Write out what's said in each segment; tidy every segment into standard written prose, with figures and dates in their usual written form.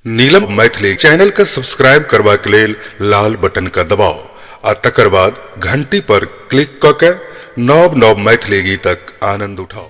नीलम Maithili channel का subscribe करबा के लेल लाल बटन का दबाओ आ तकर बाद घंटी पर क्लिक क के नव नव मैथिली गीतक आनंद उठाओ।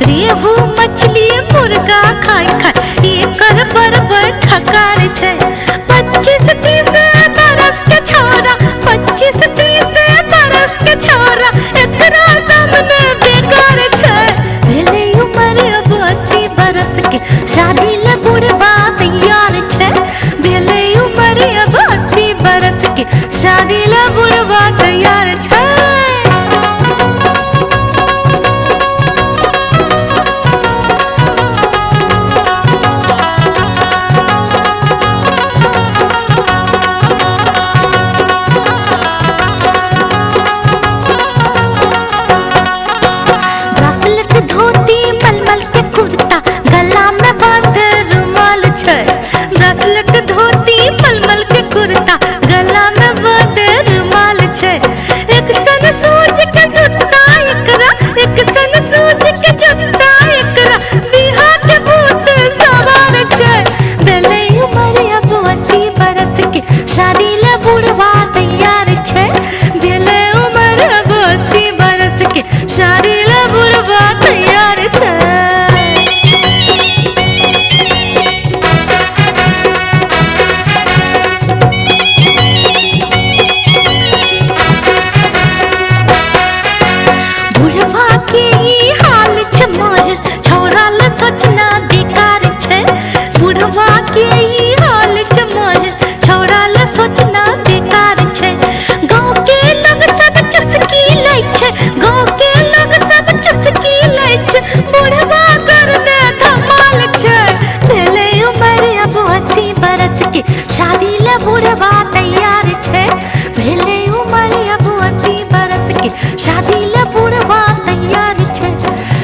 रेहू मछली मुर्गा खाई खाई एकर बरबर ठकार छै। 25-30 बरस के छोरा 25-30 बरस के छोरा एकरा सामने बेकार छै। भेले उम्र अब 80 बरस के शादी ले बुढ़बा तैयार छै। भेले उम्र अब 80 बरस के शादी ले बुढ़बा तैयार छै। ब्रासलेट धोती मलमल के कुर्ता गला में बांधे रुमाल छै। एक सन सूज के जूता एकरा एक सन सूज के जूता एकरा बिहा के भूत सवार छै। भेले उम्र अब 80 बरस के शादी ले बुढ़वा तैयार छै। भेले उम्र अब 80 बरस के शादी ले बुढ़वा तैयार छै। शादी ले बुढ़वा तैयार छै। भेले उम्र अब 80 बरस के शादी ले बुढ़वा तैयार छै।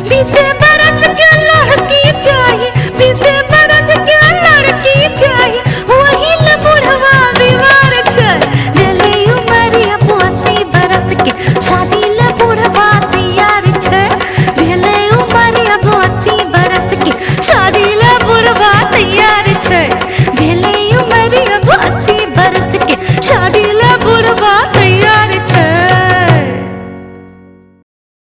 20